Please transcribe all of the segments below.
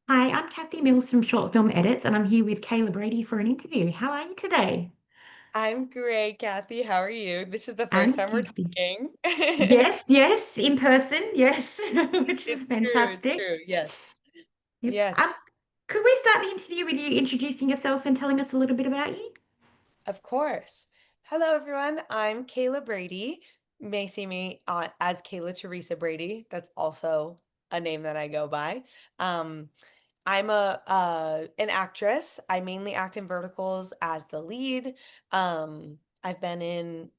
Hi, I'm Kathy Mills from Short Film Edits, and I'm here with Cayla Brady for an interview. How are you today? I'm great, Kathy. How are you? This is the first I'm time we're good. talking. Yes, yes, in person, yes, which is It's true. It's fantastic. true. Yes. Yep. Yes, Could we start the interview with you introducing yourself and telling us a little bit about you? of course. Hello, everyone. I'm Cayla Brady. You may see me as Cayla Teresa Brady. That's also a name that I go by. Um, I'm an actress. I mainly act in verticals as the lead. I've been in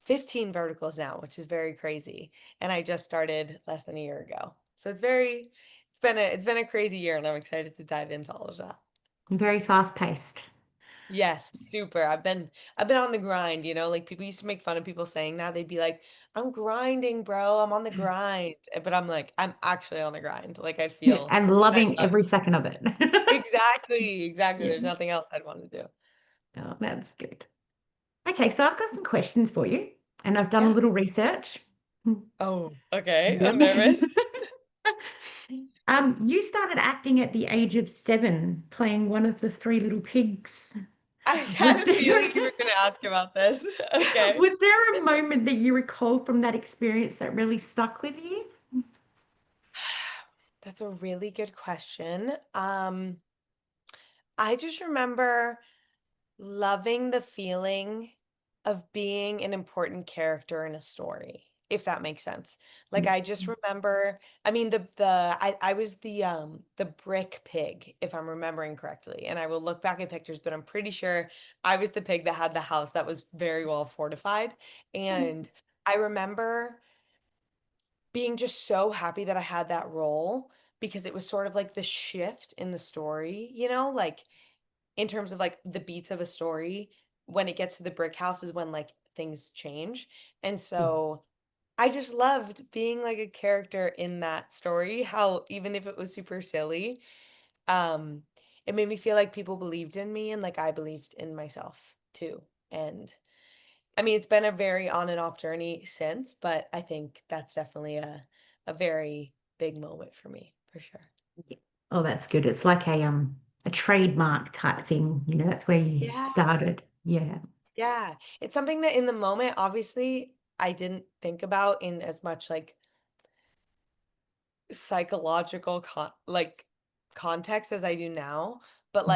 15 verticals now, which is very crazy. And I just started less than a year ago. So it's been a crazy year and I'm excited to dive into all of that. Very fast-paced. Yes, super. I've been on the grind, like people used to make fun of people saying that. They'd be like, "I'm grinding, bro. I'm on the grind." But I'm like, I'm actually on the grind. Like I feel And I loving love every second of it. exactly, exactly. Yeah, There's nothing else I'd want to do. oh, that's good. Okay, so I've got some questions for you, and I've done a Yeah. little research. Oh, okay. I'm Yep. nervous. You started acting at the age of 7, playing one of the three little pigs. I Was had a feeling there you were going to ask about this. Okay. was there a moment that you recall from that experience that really stuck with you? That's a really good question. I just remember loving the feeling of being an important character in a story, if that makes sense. Like I just remember, I mean I was the brick pig, if I'm remembering correctly. And I will look back at pictures, but I'm pretty sure I was the pig that had the house that was very well fortified. And I remember being just so happy that I had that role because it was sort of like the shift in the story, like in terms of like the beats of a story when it gets to the brick house is when like things change. And so I just loved being like a character in that story, how even if it was super silly, um it made me feel like people believed in me and like I believed in myself too. And I mean, it's been a very on and off journey since, but I think that's definitely a very big moment for me, for sure. Oh, that's good. It's like a trademark type thing. That's where you Yeah. started. Yeah. Yeah. It's something that in the moment, obviously, I didn't think about in as much like psychological context as I do now. But Mm.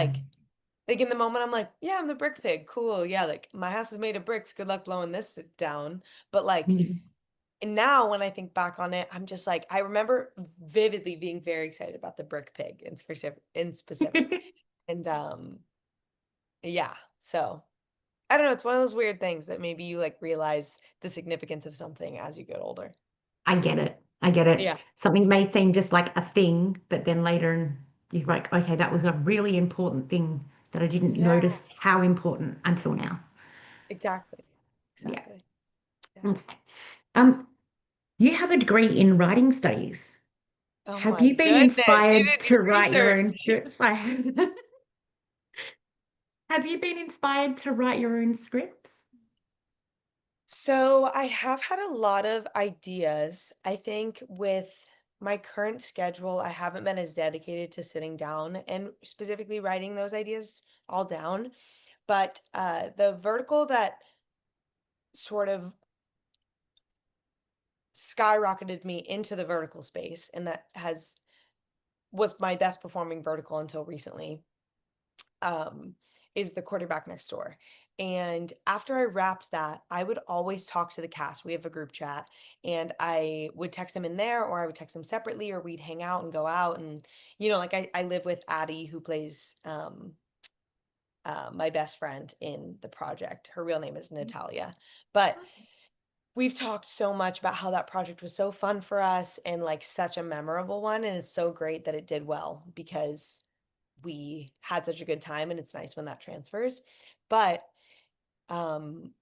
like in the moment, I'm like, yeah, I'm the brick pig. Cool. Yeah, like my house is made of bricks. Good luck blowing this down. But like Yeah. and now when I think back on it, I'm just like, I remember vividly being very excited about the brick pig in specific. And yeah, so I don't know, it's one of those weird things that maybe you like realize the significance of something as you get older. I get it. I get it. Yeah. Something may seem just like a thing, but then later you're like, okay, that was a really important thing that I didn't Yeah, notice how important until now. exactly. Yeah. Exactly. Yeah. Okay. Um, you have a degree in writing studies. Oh Have my you been goodness, you inspired did to your write your research. own scripts? I have. Have you been inspired to write your own scripts? So I have had a lot of ideas. I think with my current schedule, I haven't been as dedicated to sitting down and specifically writing those ideas all down. But the vertical that sort of skyrocketed me into the vertical space and that has was my best performing vertical until recently um, is the quarterback next door. And after I wrapped that, I would always talk to the cast. We have a group chat, and I would text them in there, or I would text them separately, or we'd hang out and go out. And, like I live with Addie, who plays my best friend in the project. Her real name is Natalia. But we've talked so much about how that project was so fun for us and like such a memorable one. And it's so great that it did well because we had such a good time and it's nice when that transfers. But um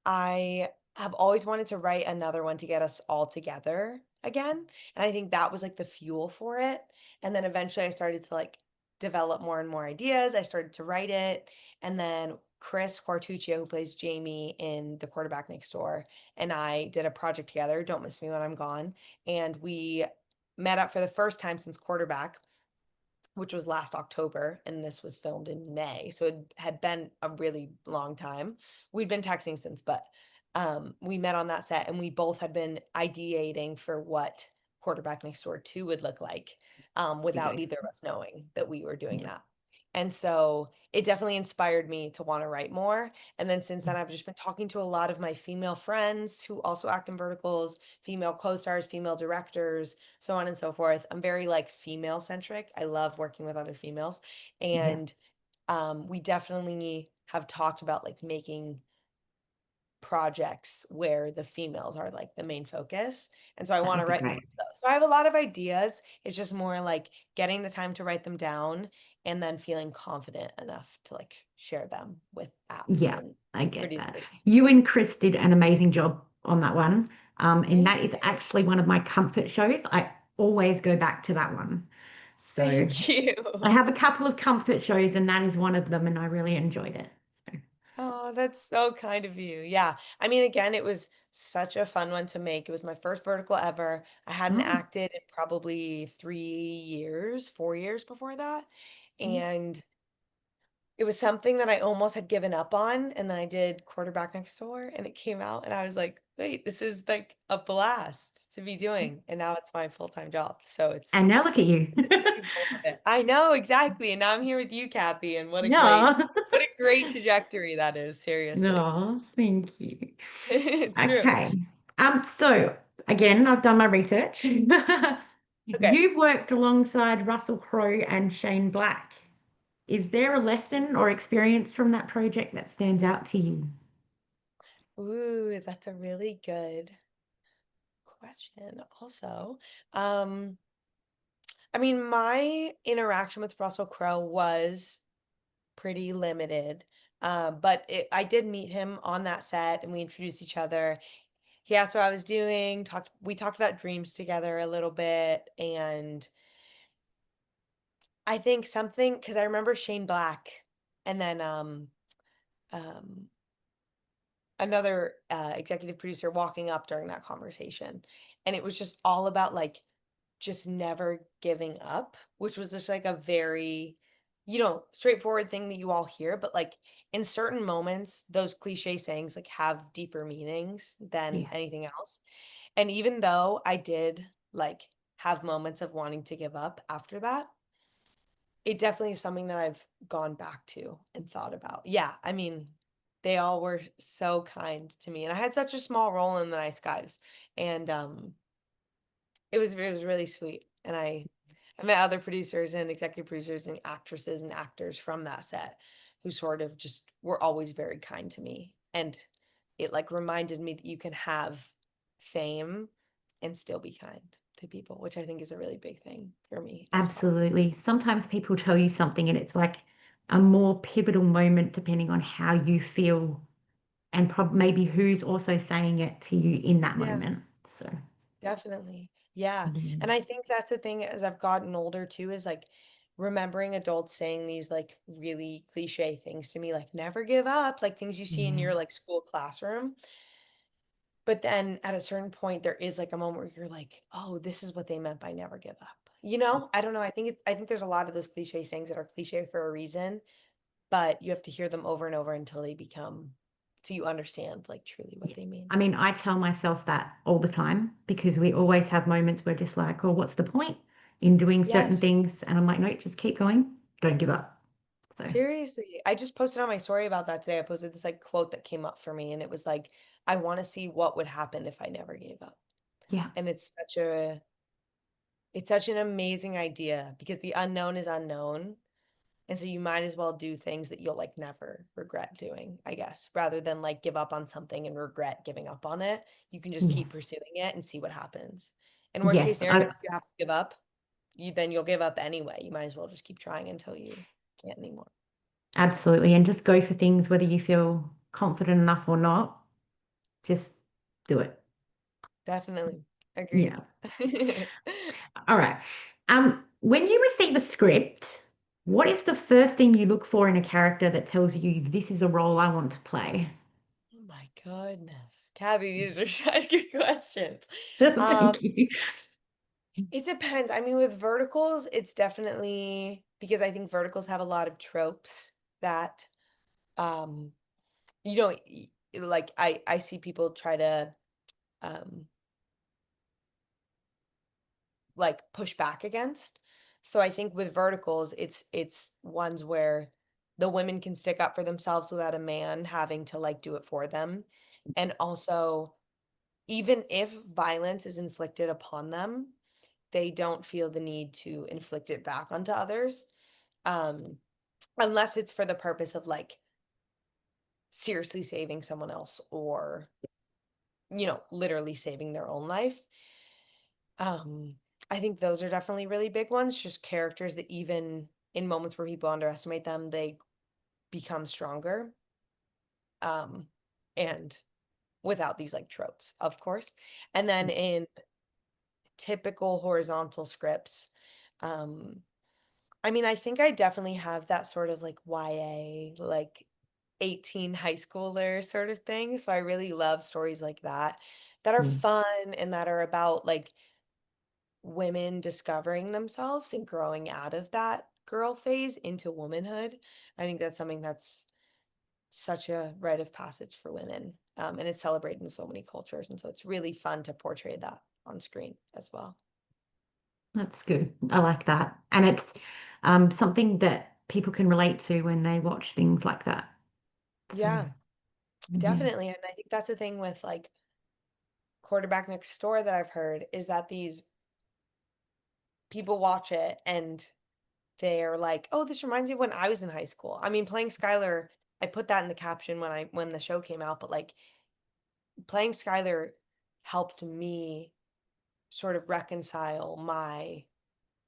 I have always wanted to write another one to get us all together again. And I think that was like the fuel for it. And then eventually I started to like develop more and more ideas. I started to write it. And then Chris Quartuccio, who plays Jamie in The Quarterback Next Door, and I did a project together, Don't Miss Me When I'm Gone. And we met up for the first time since quarterback, which was last October, and this was filmed in May. So it had been a really long time. We'd been texting since, but we met on that set and we both had been ideating for what Quarterback Next Door 2 would look like, without Bingo. either of us knowing that we were doing Yeah. that. And so it definitely inspired me to want to write more. And then since Mm. then, I've just been talking to a lot of my female friends who also act in verticals, female co-stars, female directors, so on and so forth. I'm very like female centric. I love working with other females. Yeah. And we definitely have talked about like making projects where the females are like the main focus. And so I That want would to be write more great. of those. So I have a lot of ideas. It's just more like getting the time to write them down and then feeling confident enough to like share them with apps Yeah, and I get that. producers and stuff. You and Chris did an amazing job on that one. And Thank that is you. actually one of my comfort shows. I always go back to that one. So Thank you. I have a couple of comfort shows, and that is one of them, and I really enjoyed it. So, Oh, that's so kind of you. Yeah. I mean, again, it was such a fun one to make. It was my first vertical ever. I hadn't oh, acted in probably 3 years, 4 years before that. mm. And it was something that I almost had given up on. And then I did Quarterback Next Door and it came out and I was like, wait, this is like a blast to be doing. And now it's my full-time job. So it's And now look at you. to see both of it. I know exactly. And now I'm here with you, Kathy, and Yeah. what a great trajectory that is, seriously. No, thank you. True. Okay. So again, I've done my research. Okay. You've worked alongside Russell Crowe and Shane Black. Is there a lesson or experience from that project that stands out to you? Ooh, that's a really good question. Also, um, I mean, my interaction with Russell Crowe was pretty limited. I did meet him on that set and we introduced each other. He asked what I was doing, we talked about dreams together a little bit, and I think something because I remember Shane Black and then um another executive producer walking up during that conversation. And it was just all about like just never giving up, which was just like a very, straightforward thing that you all hear. But like in certain moments, those cliche sayings like have deeper meanings than Yeah, anything else. And even though I did like have moments of wanting to give up after that, it definitely is something that I've gone back to and thought about. Yeah, I mean, they all were so kind to me, and I had such a small role in The Nice Guys, and it was really sweet. And I met other producers and executive producers and actresses and actors from that set who sort of just were always very kind to me, and it like reminded me that you can have fame and still be kind to people, which I think is a really big thing for me as well. absolutely. Sometimes people tell you something and it's like a more pivotal moment depending on how you feel and maybe who's also saying it to you in that Yeah. moment. So, Definitely. Yeah. yeah. And I think that's the thing as I've gotten older too, is like remembering adults saying these like really cliche things to me, like never give up, like things you see in Yeah. your like school classroom. But then at a certain point, there is like a moment where you're like, oh, this is what they meant by never give up. I don't know. I think there's a lot of those cliche sayings that are cliche for a reason, but you have to hear them over and over until they become, so you understand like truly what Yeah. they mean. I mean, I tell myself that all the time because we always have moments where just like, oh, what's the point in doing certain Yes. things? And I'm like, no, just keep going. Don't give up. So, Seriously, I just posted on my story about that today. I posted this like quote that came up for me, and it was like, I want to see what would happen if I never gave up. yeah. And it's such an amazing idea because the unknown is unknown. And so you might as well do things that you'll like never regret doing, I guess, rather than like give up on something and regret giving up on it. You can just Yes. keep pursuing it and see what happens. In worst case Yes. scenario, if you have to give up, you'll give up anyway. You might as well just keep trying until you can't anymore. Absolutely. And just go for things whether you feel confident enough or not. Just do it. Definitely. Agreed. Yeah. All right. When you receive a script, what is the first thing you look for in a character that tells you this is a role I want to play? Oh my goodness. Kathy, these are such good questions. Um, Thank you. It depends. I mean, with verticals, it's definitely because I think verticals have a lot of tropes that um you know like I see people try to um like push back against. So I think with verticals, it's ones where the women can stick up for themselves without a man having to like do it for them. And also, even if violence is inflicted upon them, they don't feel the need to inflict it back onto others. Um, unless it's for the purpose of like seriously saving someone else or, literally saving their own life. Um, I think those are definitely really big ones, just characters that even in moments where people underestimate them, they become stronger. Um, and without these like tropes, of course. And then in typical horizontal scripts, um, I mean, I think I definitely have that sort of like YA, like 18 high schooler sort of thing. So I really love stories like that are Mm. fun and that are about like women discovering themselves and growing out of that girl phase into womanhood. I think that's something that's such a rite of passage for women. And it's celebrated in so many cultures. And so it's really fun to portray that on screen as well. That's good. I like that. And it's something that people can relate to when they watch things like that. So, Yeah, yeah. definitely. And I think that's the thing with like Quarterback Next Door that I've heard is that these people watch it and they're like, "Oh, this reminds me of when I was in high school." I mean, playing Skylar, I put that in the caption when the show came out, but like playing Skylar helped me sort of reconcile my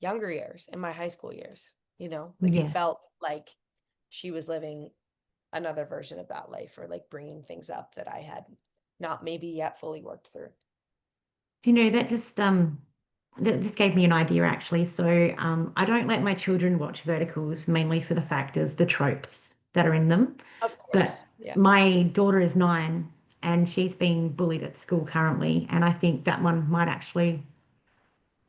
younger years and my high school years, Like it Yes. felt like she was living another version of that life or like bringing things up that I had not maybe yet fully worked through. That just gave me an idea actually. So I don't let my children watch verticals mainly for the fact of the tropes that are in them. Of But course. Yeah. my daughter is 9 and she's being bullied at school currently, and I think that one might actually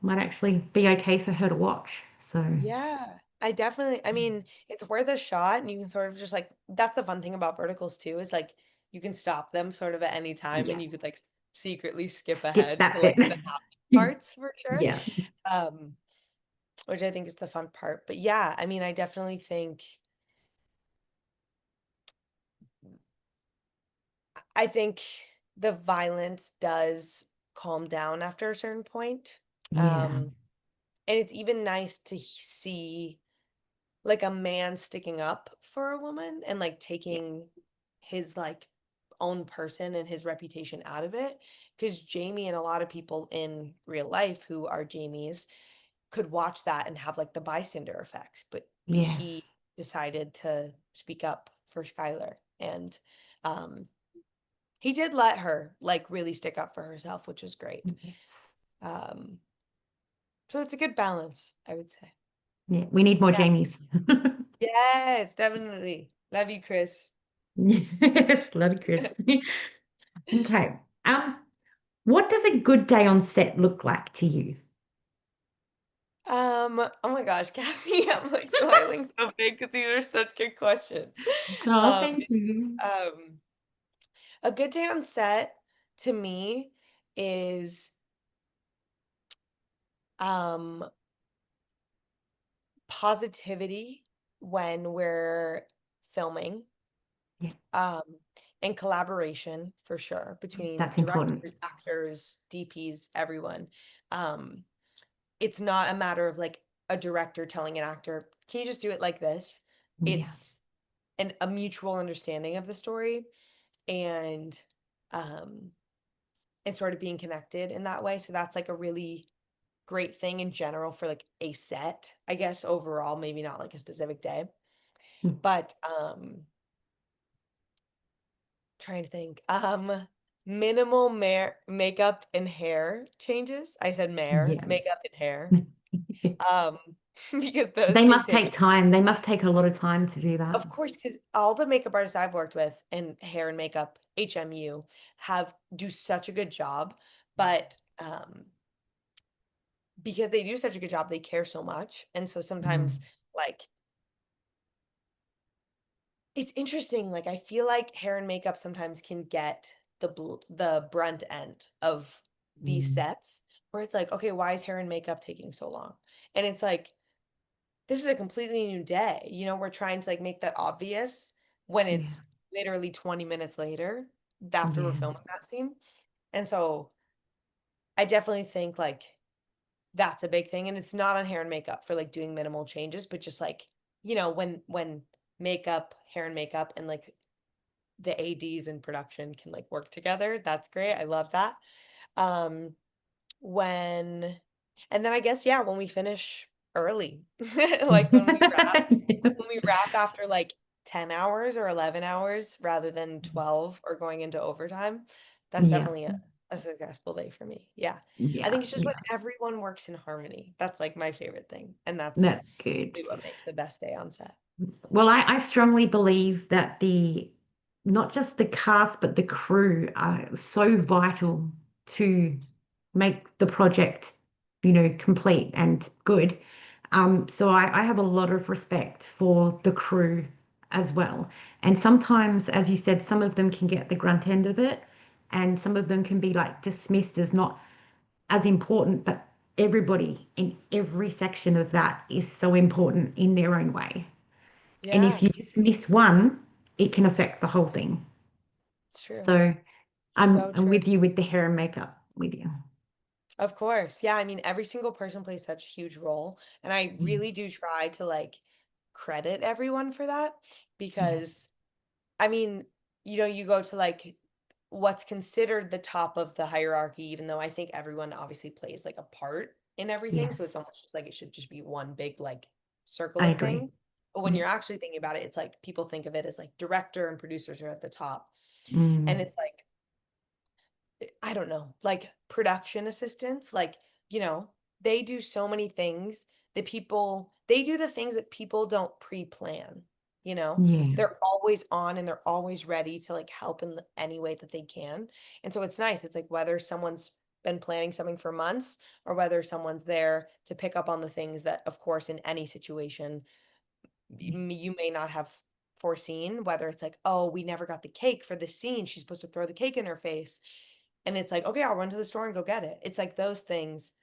be okay for her to watch. So Yeah, I definitely, I mean, it's worth a shot and you can sort of just like, that's the fun thing about verticals too, is like you can stop them sort of at any time and yeah, you could like secretly skip skip ahead that to bit. like the happy parts for sure. Yeah. Um, which I think is the fun part. But yeah, I mean, I definitely think I think the violence does calm down after a certain point. Yeah. Um, and it's even nice to see like a man sticking up for a woman and like Yeah. taking his like own person and his reputation out of it. Because Jamie and a lot of people in real life who are Jamies could watch that and have like the bystander effect, but he Yes. decided to speak up for Skylar. And um, he did let her like really stick up for herself, which was great. Yes. Um, so it's a good balance, I would say. Yeah. We need more Yeah. Jamies. Yes, definitely. Love you, Chris. Yes. Love you, Chris. Okay. What does a good day on set look like to you? Oh my gosh, Kathy, I'm like smiling so big because these are such good questions. Oh, Um, thank you. um, a good day on set to me is um positivity when we're filming, Yeah, um, and collaboration for sure between that's important. directors, actors, DPs, everyone. Um, it's not a matter of like a director telling an actor, can you just do it like this? Yeah. It's a mutual understanding of the story and um and sort of being connected in that way. So that's like a really great thing in general for like a set, I guess overall, maybe not like a specific day. Mm. But trying to think. Minimal makeup and hair changes. I said Yeah. makeup and hair. Um because those They can must take take time. They must take a lot of time to do that. Of course, because all the makeup artists I've worked with in hair and makeup, HMU, have do such a good job. But because they do such a good job, they care so much. And so sometimes Mm, like it's interesting, like I feel like hair and makeup sometimes can get the brunt end of these mm, sets where it's like, okay, why is hair and makeup taking so long? And it's like this is a completely new day. You know, we're trying to like make that obvious when yeah, it's literally 20 minutes later after we're yeah, filming that scene. And so I definitely think like that's a big thing. And it's not on hair and makeup for like doing minimal changes, but just like, when makeup, hair and makeup and like the ADs in production can like work together. That's great. I love that. Um, when and then I guess yeah, when we finish early. Like when we wrap after like 10 hours or 11 hours rather than 12 or going into overtime, that's yeah, definitely a successful day for me. Yeah. I yeah, think it's just when yeah. everyone works in harmony. That's like my favorite thing. And that's That's good. really what makes the best day on set. Well, I strongly believe that the not just the cast but the crew are so vital to make the project, complete and good. So I have a lot of respect for the crew as well. And sometimes, as you said, some of them can get the grunt end of it, and some of them can be like dismissed as not as important, but everybody in every section of that is so important in their own way. And if Yeah, you just miss one, it can affect the whole thing. it's true. So I'm So I'm true. with you with the hair and makeup with you. Of course. Yeah, I mean, every single person plays such a huge role, and I Yeah, really do try to like credit everyone for that yeah, because I mean, you go to like what's considered the top of the hierarchy, even though I think everyone obviously plays like a part in everything, so it's yes, almost just like it should just be one big like circle I of agree. things. But when Yeah. you're actually thinking about it, it's like people think of it as like director and producers are at the top. And Mm, it's like I don't know, like production assistants, like, you know, they do so many things that they do the things that people don't pre-plan, you know? yeah. They're always on and they're always ready to like help in any way that they can. And so it's nice. It's like whether someone's been planning something for months or whether someone's there to pick up on the things that, of course, in any situation you may not have foreseen, whether it's like, oh, we never got the cake for this scene. She's supposed to throw the cake in her face. And it's like, okay, I'll run to the store and go get it. It's like those things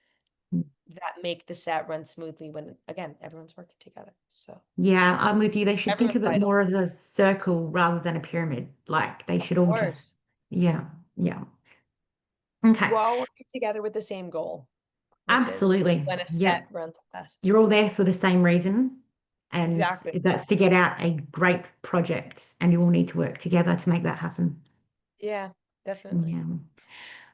that make the set run smoothly when, again, everyone's working together. So Yeah, I'm with you. They should think everyone's of it vital. more as a circle rather than a pyramid. Like they Of should all just, course. yeah, yeah. Okay, We're all working together with the same goal, which is absolutely. when a Yeah, set runs best. you're all there for the same reason, and Exactly. that's to get out a great project, and you all need to work together to make that happen. Yeah, definitely. Yeah.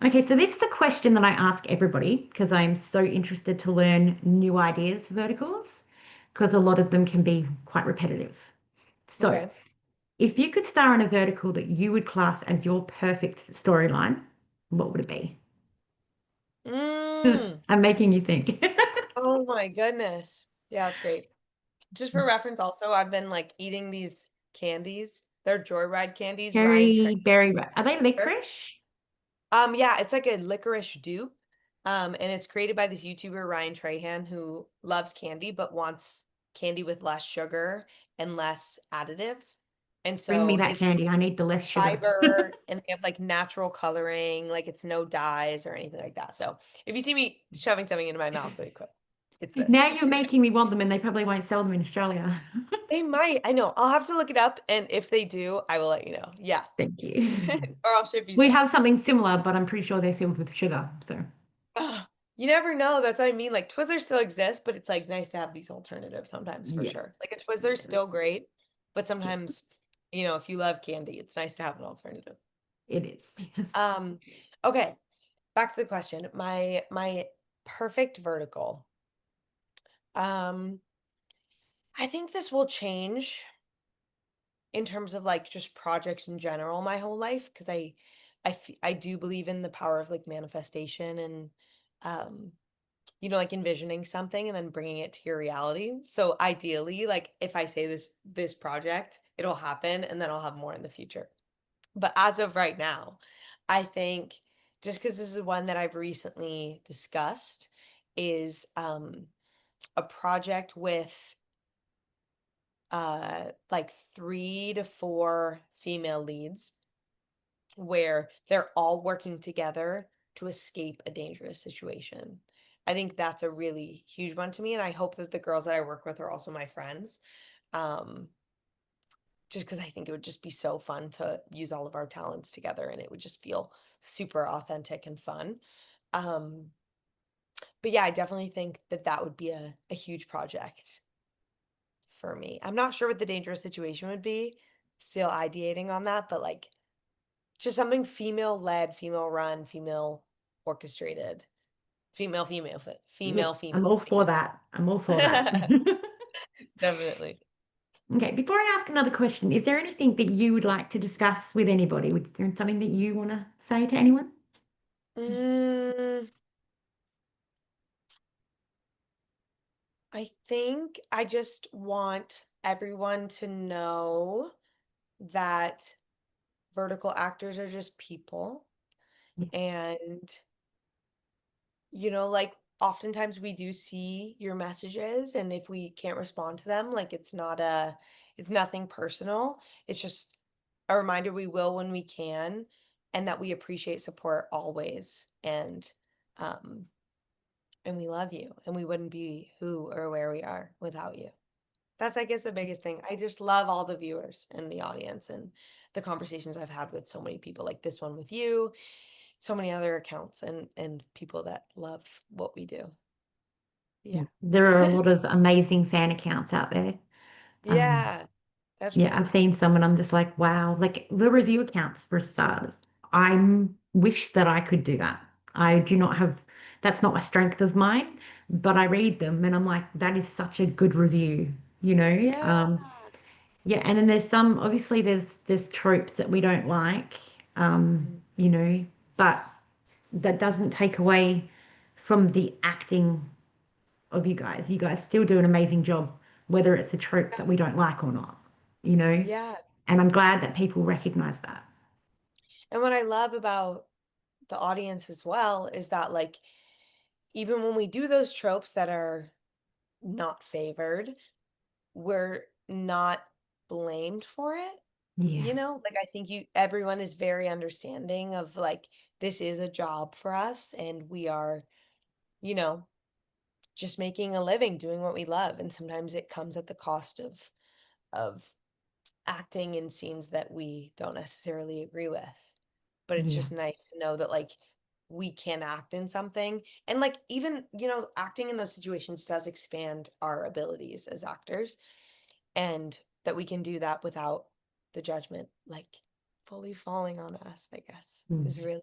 Okay, so this is a question that I ask everybody because I'm so interested to learn new ideas for verticals because a lot of them can be quite repetitive. So, Okay. if you could star in a vertical that you would class as your perfect storyline, what would it be? Mm. I'm making you think. Oh my goodness. Yeah, that's great. Just for reference, also, I've been like eating these candies. They're Joyride candies, Ryan Cherry berry, are they Traeger. licorice? Yeah, it's like a licorice dupe. And it's created by this YouTuber, Ryan Trahan, who loves candy but wants candy with less sugar and less additives. And Bring me so that his candy. I need the less sugar. fiber and they have like natural coloring, like it's no dyes or anything like that. So if you see me shoving something into my mouth really quick, it's this. Now you're making me want them, and they probably won't sell them in Australia. They might. I know. I'll have to look it up, and if they do, I will let you know. Yeah. Thank you. Or I'll ship you We some. have something similar, but I'm pretty sure they're filled with sugar. So, Ugh, you never know. That's what I mean. Like Twizzlers still exist, but it's like nice to have these alternatives sometimes for yeah, sure. Like a Twizzler's yeah, still great, but yeah, sometimes, if you love candy, it's nice to have an alternative. it is. Um, okay, back to the question. My perfect vertical. Um, I think this will change in terms of like just projects in general my whole life because I do believe in the power of like manifestation and um like envisioning something and then bringing it to your reality. So ideally, like if I say this project, it'll happen and then I'll have more in the future. But as of right now, I think just because this is one that I've recently discussed is a project with like 3 to 4 female leads where they're all working together to escape a dangerous situation. I think that's a really huge one to me, and I hope that the girls that I work with are also my friends. Um, just because I think it would just be so fun to use all of our talents together and it would just feel super authentic and fun. Um, but yeah, I definitely think that that would be a huge project for me. I'm not sure what the dangerous situation would be, still ideating on that, but like just something female led, female run, female orchestrated, Yep, female I'm all theme. for that. I'm all for that. Definitely. Okay, before I ask another question, is there anything that you would like to discuss with anybody? Is there something that you want to say to anyone? Mm, I think I just want everyone to know that vertical actors are just people. Yeah. And, like oftentimes we do see your messages, and if we can't respond to them, like it's nothing personal. It's just a reminder we will when we can, and that we appreciate support always. Um, and we love you, and we wouldn't be who or where we are without you. That's, I guess, the biggest thing. I just love all the viewers and the audience and the conversations I've had with so many people, like this one with you, so many other accounts and people that love what we do. Yeah. There are a lot of amazing fan accounts out there. Um, Yeah, yeah, I've definitely. seen some and I'm just like, wow, like the review accounts for starters. I wish that I could do that. I do not have, that's not a strength of mine, but I read them and I'm like, that is such a good review, you know? Yeah. Yeah, and then there's some, obviously there's tropes that we don't like, Mhm. you know, but that doesn't take away from the acting of you guys. You guys still do an amazing job, whether it's a trope that we don't like or not, you know? Yeah. And I'm glad that people recognize that. And what I love about the audience as well is that, like, even when we do those tropes that are not favored, we're not blamed for it. Yeah. Like I think everyone is very understanding of like this is a job for us and we are, you know, just making a living doing what we love, and sometimes it comes at the cost of acting in scenes that we don't necessarily agree with. But it's Yeah. just nice to know that like we can act in something, and like even, acting in those situations does expand our abilities as actors, and that we can do that without the judgment like fully falling on us, I guess, is Mm. really